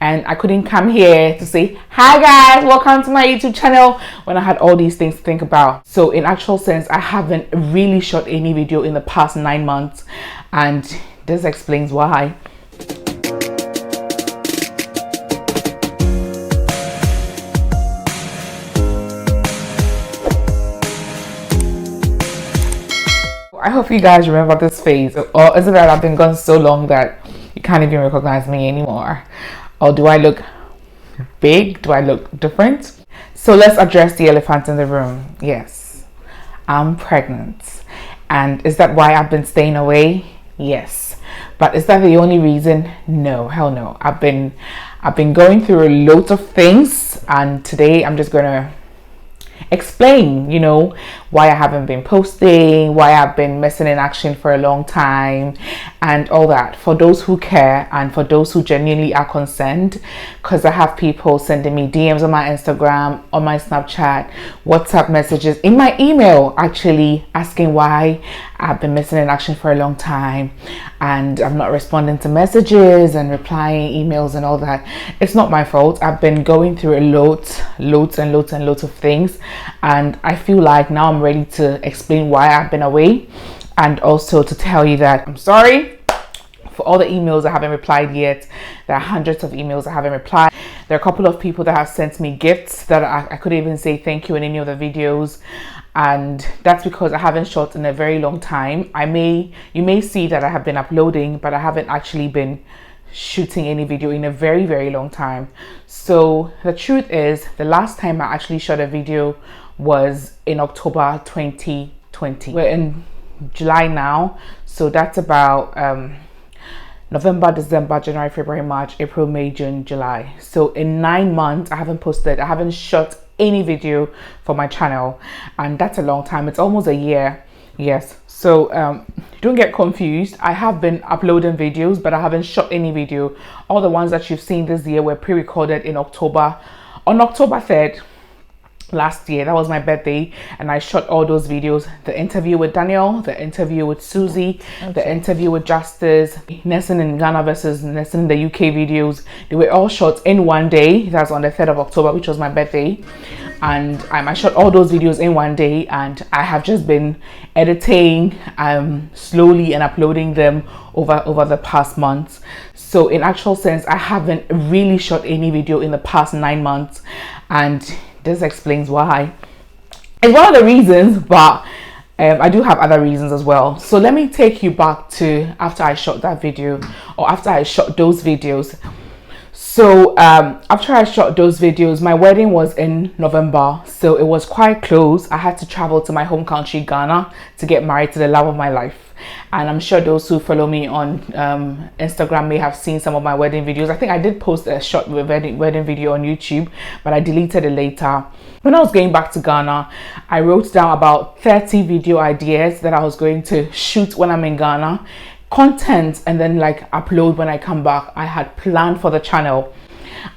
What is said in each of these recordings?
and I couldn't come here to say hi guys, welcome to my YouTube channel when I had all these things to think about. So in actual sense, I haven't really shot any video in the past 9 months, and this explains why. I hope you guys remember this phase, or is it that I've been gone so long that you can't even recognize me anymore? Or do I look big? Do I look different? So let's address the elephant in the room. Yes, I'm pregnant. And is that why I've been staying away? Yes. But is that the only reason? No, hell no. I've been going through a lot of things, and today I'm just gonna explain, you know, why I haven't been posting, why I've been missing in action for a long time, and all that, for those who care and for those who genuinely are concerned. Because I have people sending me DMs on my Instagram, on my Snapchat, WhatsApp messages, in my email, actually asking why I've been missing in action for a long time and I'm not responding to messages and replying emails and all that. It's not my fault. I've been going through a loads of things, and I feel like now I'm ready to explain why I've been away, and also to tell you that I'm sorry for all the emails I haven't replied yet. There are hundreds of emails I haven't replied. There are a couple of people that have sent me gifts that I couldn't even say thank you in any of the videos, and that's because I haven't shot in a very long time. You may see that I have been uploading, but I haven't actually been shooting any video in a very long time. So the truth is, the last time I actually shot a video was in October 2020. We're in July now, so that's about November, December, January, February, March, April, May, June, July. So in 9 months I haven't posted, I haven't shot any video for my channel, and that's a long time. It's almost a year. Yes, so don't get confused. I have been uploading videos, but I haven't shot any video. All the ones that you've seen this year were pre-recorded in October, on October 3rd last year. That was my birthday, and I shot all those videos: the interview with Daniel, the interview with Susie, the interview with Justice, Nelson in Ghana versus Nelson in the UK videos. They were all shot in one day. That's on the 3rd of October, which was my birthday, and I shot all those videos in one day, and I have just been editing slowly and uploading them over the past months. So in actual sense, I haven't really shot any video in the past 9 months, and this explains why. It's one of the reasons, but I do have other reasons as well. So let me take you back to after I shot that video, or after I shot those videos. So after I shot those videos, my wedding was in November, so it was quite close. I had to travel to my home country, Ghana, to get married to the love of my life. And I'm sure those who follow me on Instagram may have seen some of my wedding videos. I think I did post a short wedding video on YouTube, but I deleted it later. When I was going back to Ghana, I wrote down about 30 video ideas that I was going to shoot when I'm in Ghana, content, and then like upload when I come back. I had planned for the channel,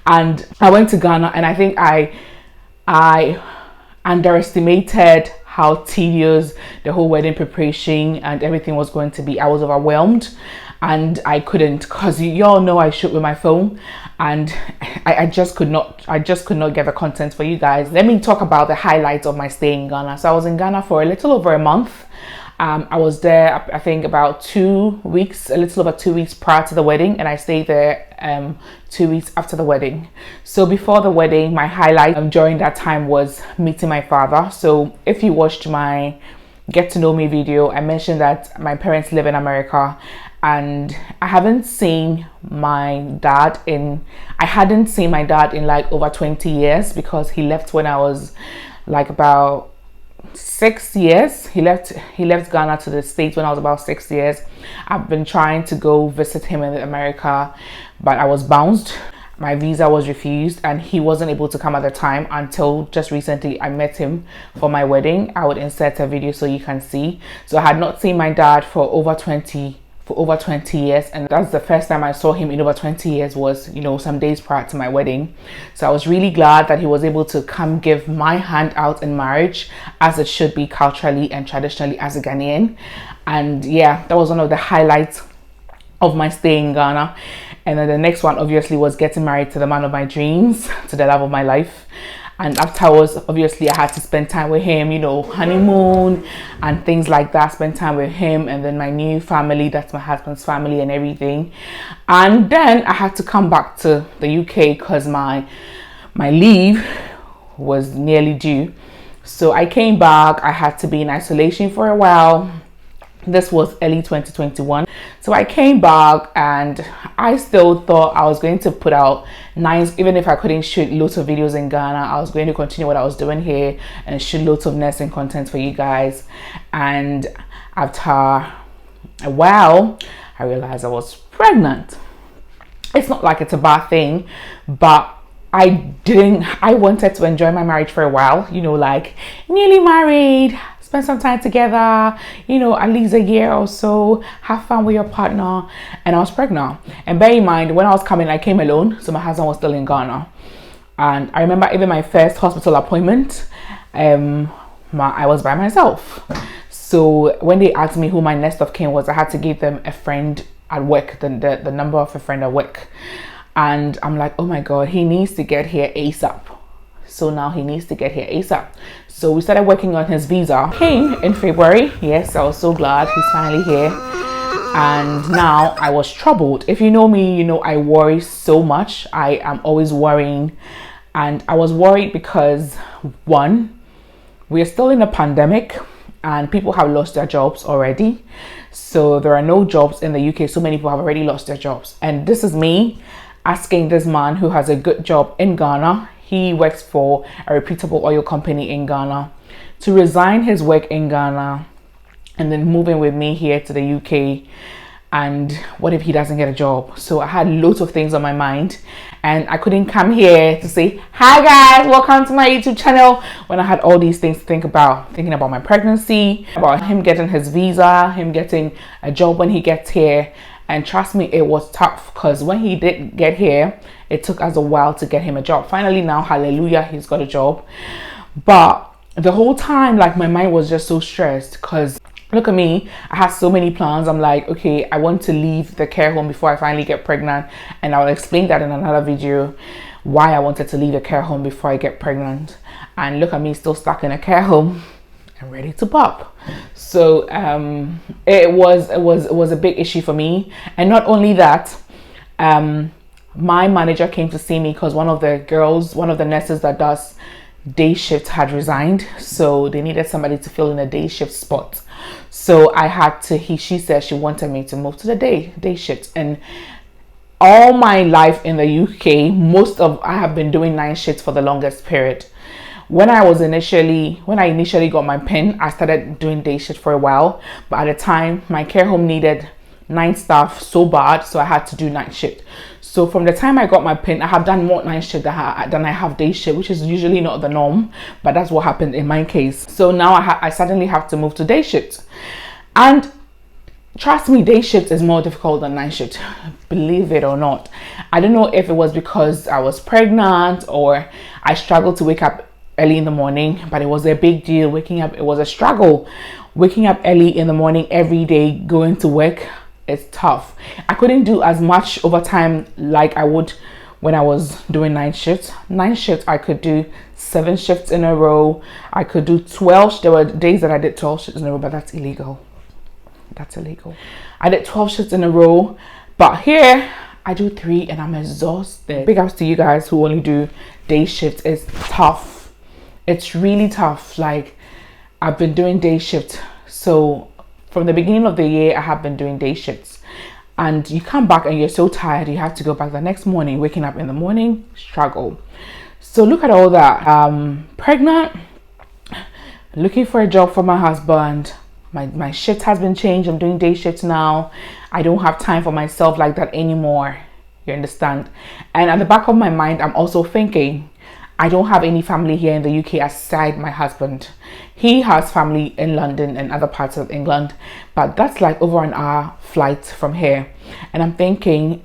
and I went to Ghana, and I think I underestimated how tedious the whole wedding preparation and everything was going to be. I was overwhelmed, and I couldn't, because you all know I shoot with my phone, and I just could not get the content for you guys. Let me talk about the highlights of my stay in Ghana. So I was in Ghana for a little over a month. I was there, I think, about 2 weeks, a little over 2 weeks prior to the wedding, and I stayed there 2 weeks after the wedding. So before the wedding, my highlight during that time was meeting my father. So if you watched my get to know me video, I mentioned that my parents live in America, and I hadn't seen my dad in like over 20 years, because he left when I was like about 6 years. He left Ghana to the States when I was about 6 years. I've been trying to go visit him in America, but I was bounced. My visa was refused, and he wasn't able to come at the time until just recently I met him for my wedding. I would insert a video so you can see. So I had not seen my dad for over 20 years, and that's the first time I saw him in over 20 years was, you know, some days prior to my wedding. So I was really glad that he was able to come give my hand out in marriage, as it should be culturally and traditionally as a Ghanaian. And yeah, that was one of the highlights of my stay in Ghana. And then the next one obviously was getting married to the man of my dreams, to the love of my life. And afterwards, obviously, I had to spend time with him, you know, honeymoon and things like that, spend time with him, and then my new family, that's my husband's family and everything. And then I had to come back to the UK because my leave was nearly due. So I came back. I had to be in isolation for a while. This was early 2021. So I came back and I still thought I was going to put out nice, even if I couldn't shoot loads of videos in Ghana, I was going to continue what I was doing here and shoot loads of nursing content for you guys. And after a while, I realized I was pregnant. It's not like it's a bad thing, but I wanted to enjoy my marriage for a while, you know, like newly married, spend some time together, you know, at least a year or so, have fun with your partner. And I was pregnant. And bear in mind, when I was coming, I came alone, so my husband was still in Ghana. And I remember even my first hospital appointment, I was by myself. So when they asked me who my next of kin was, I had to give them a friend at work, the number of a friend at work. And I'm like, oh my God, he needs to get here ASAP. So now he needs to get here ASAP. So we started working on his visa. Came in February. Yes, I was so glad he's finally here. And now I was troubled. If you know me, you know I worry so much. I am always worrying. And I was worried because, one, we're still in a pandemic and people have lost their jobs already. So there are no jobs in the UK. So many people have already lost their jobs. And this is me asking this man who has a good job in Ghana. He works for a reputable oil company in Ghana, to resign his work in Ghana and then move in with me here to the UK. And what if he doesn't get a job? So I had loads of things on my mind and I couldn't come here to say, hi guys, welcome to my YouTube channel, when I had all these things to think about, thinking about my pregnancy, about him getting his visa, him getting a job when he gets here. And trust me, it was tough because when he did get here, it took us a while to get him a job. Finally now, hallelujah, he's got a job. But the whole time, like, my mind was just so stressed because look at me, I had so many plans. I'm like, okay, I want to leave the care home before I finally get pregnant. And I'll explain that in another video, why I wanted to leave the care home before I get pregnant. And look at me, still stuck in a care home. Ready to pop. So it was a big issue for me. And not only that, my manager came to see me because one of the nurses that does day shift had resigned, so they needed somebody to fill in a day shift spot. So I had to, she said she wanted me to move to the day shift. And all my life in the UK, I have been doing night shifts for the longest period. When I initially got my PIN, I started doing day shift for a while, but at the time my care home needed night staff so bad, so I had to do night shift. So from the time I got my PIN, I have done more night shift than I have day shift, which is usually not the norm, but that's what happened in my case. So now I suddenly have to move to day shift. And trust me, day shift is more difficult than night shift, believe it or not. I don't know if it was because I was pregnant or I struggled to wake up early in the morning, but it was a big deal waking up. It was a struggle waking up early in the morning every day, going to work. It's tough. I couldn't do as much overtime like I would when I was doing night shifts. I could do 7 shifts in a row. I could do 12. There were days that I did 12 shifts in a row, but that's illegal. I did 12 shifts in a row, but here I do 3 and I'm exhausted. Big ups to you guys who only do day shifts. It's tough. It's really tough. Like, I've been doing day shift. So from the beginning of the year, I have been doing day shifts. And you come back and you're so tired, you have to go back the next morning, waking up in the morning, struggle. So look at all that. Pregnant, looking for a job for my husband. My shift has been changed. I'm doing day shifts now. I don't have time for myself like that anymore. You understand? And at the back of my mind, I'm also thinking, I don't have any family here in the UK aside my husband. He has family in London and other parts of England, but that's like over an hour flight from here. And I'm thinking,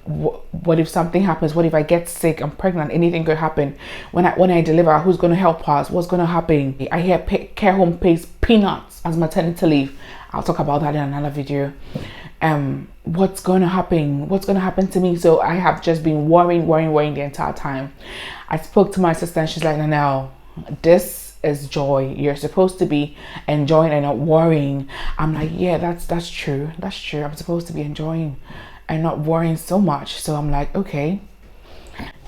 what if something happens? What if I get sick? I'm pregnant. Anything could happen. When I deliver, who's going to help us? What's going to happen? I hear care home pays peanuts as maternity leave. I'll talk about that in another video. what's going to happen, what's going to happen to me. So I have just been worrying the entire time. I spoke to my sister and she's like, no, this is joy. You're supposed to be enjoying and not worrying. I'm like, yeah, that's true. I'm supposed to be enjoying and not worrying so much. So I'm like, okay,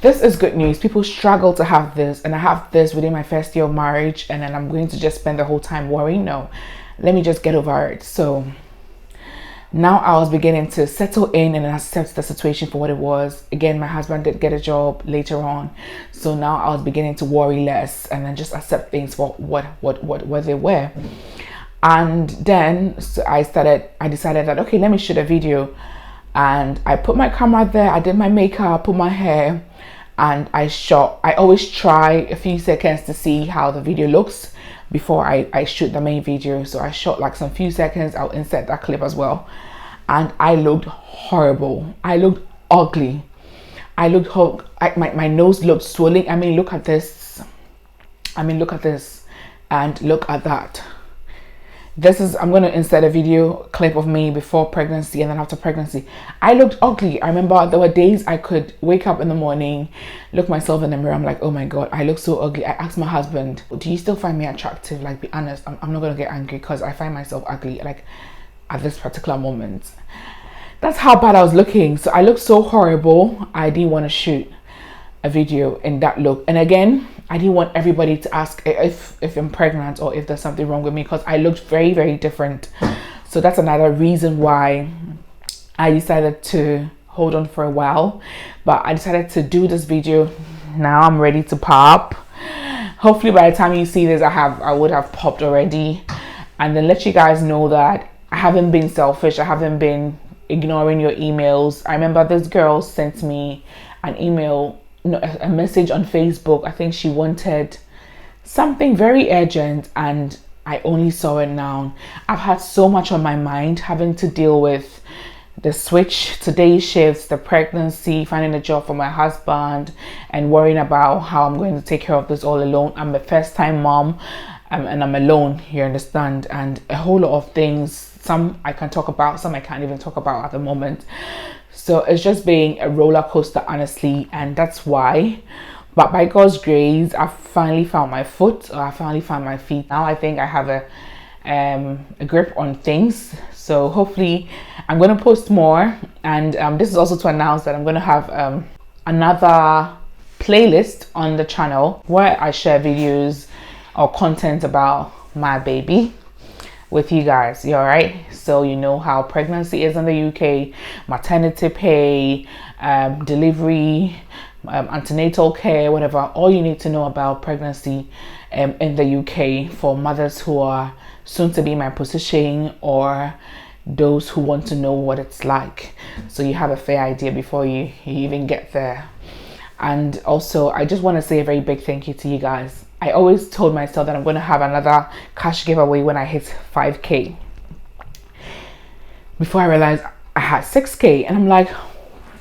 this is good news. People struggle to have this, and I have this within my first year of marriage, and then I'm going to just spend the whole time worrying. No, let me just get over it. So now I was beginning to settle in and accept the situation for what it was. Again, my husband did get a job later on, so now I was beginning to worry less and then just accept things for what they were. And then so I decided that, okay, let me shoot a video. And I put my camera there, I did my makeup, put my hair, and I shot. I always try a few seconds to see how the video looks before I shoot the main video. So I shot like some few seconds. I'll insert that clip as well. And I looked horrible. I looked ugly. I looked my nose looked swollen. I mean, look at this. And look at that. I'm going to insert a video clip of me before pregnancy and then after pregnancy. I looked ugly. I remember there were days I could wake up in the morning, look myself in the mirror. I'm like, oh my God, I look so ugly. I asked my husband, do you still find me attractive? Like, be honest. I'm not going to get angry because I find myself ugly, like at this particular moment. That's how bad I was looking. So I looked so horrible. I didn't want to shoot a video in that look. And again, I didn't want everybody to ask if I'm pregnant or if there's something wrong with me, because I looked very different. So that's another reason why I decided to hold on for a while. But I decided to do this video. Now I'm ready to pop. Hopefully by the time you see this, I would have popped already. And then let you guys know that I haven't been selfish. I haven't been ignoring your emails. I remember this girl sent me an email, a message on Facebook. I think she wanted something very urgent and I only saw it now. I've had so much on my mind, having to deal with the switch to day shifts, the pregnancy, finding a job for my husband, and worrying about how I'm going to take care of this all alone. I'm a first-time mom, and I'm alone, you understand, and a whole lot of things. Some I can talk about, some I can't even talk about at the moment. So it's just been a roller coaster, honestly, and that's why. But by God's grace, I finally found my foot, or I finally found my feet. Now I think I have a grip on things. So hopefully I'm going to post more. And this is also to announce that I'm going to have another playlist on the channel where I share videos or content about my baby with you guys. You all right? So you know how pregnancy is in the UK, maternity pay, delivery, antenatal care, whatever. All you need to know about pregnancy in the UK for mothers who are soon to be in my position, or those who want to know what it's like, so you have a fair idea before you even get there. And also, I just want to say a very big thank you to you guys. I always told myself that I'm going to have another cash giveaway when I hit 5K. Before I realized I had 6K, and I'm like,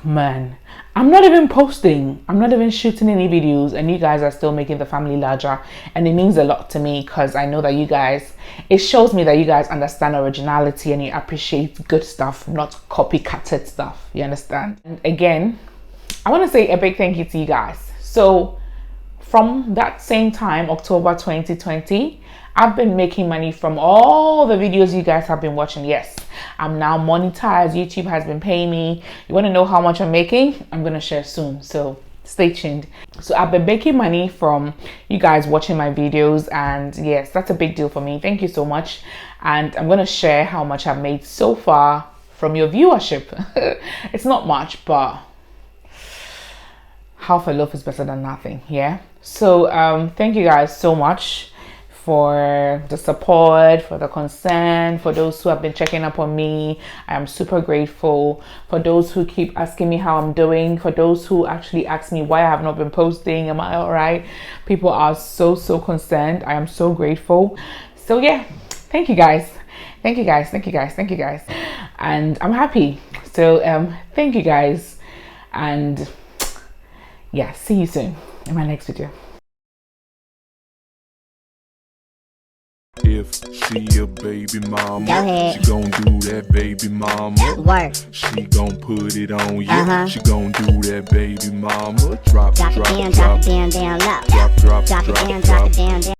man, I'm not even posting, I'm not even shooting any videos, and you guys are still making the family larger. And it means a lot to me, because I know that you guys, it shows me that you guys understand originality and you appreciate good stuff, not copycatted stuff. You understand? And again, I want to say a big thank you to you guys. So from that same time, October 2020, I've been making money from all the videos you guys have been watching. Yes, I'm now monetized. YouTube has been paying me. You want to know how much I'm making? I'm going to share soon, so stay tuned. So I've been making money from you guys watching my videos, and yes, that's a big deal for me. Thank you so much. And I'm going to share how much I've made so far from your viewership. It's not much, but half a loaf is better than nothing. Yeah. So thank you guys so much for the support, for the concern, for those who have been checking up on me. I am super grateful. For those who keep asking me how I'm doing, for those who actually ask me why I have not been posting, am I all right? People are so concerned. I am so grateful. So yeah, thank you guys. Thank you guys. Thank you guys. Thank you guys. And I'm happy. So thank you guys. And yeah, see you soon in my next video. If She a baby mama. Go ahead. She gon' do that baby mama. Work. She gon' put it on you. She gon' do that baby mama. Drop, Drop it drop, down, drop, drop it down, down low. drop, drop, Drop it drop, down, drop drop. it down, down.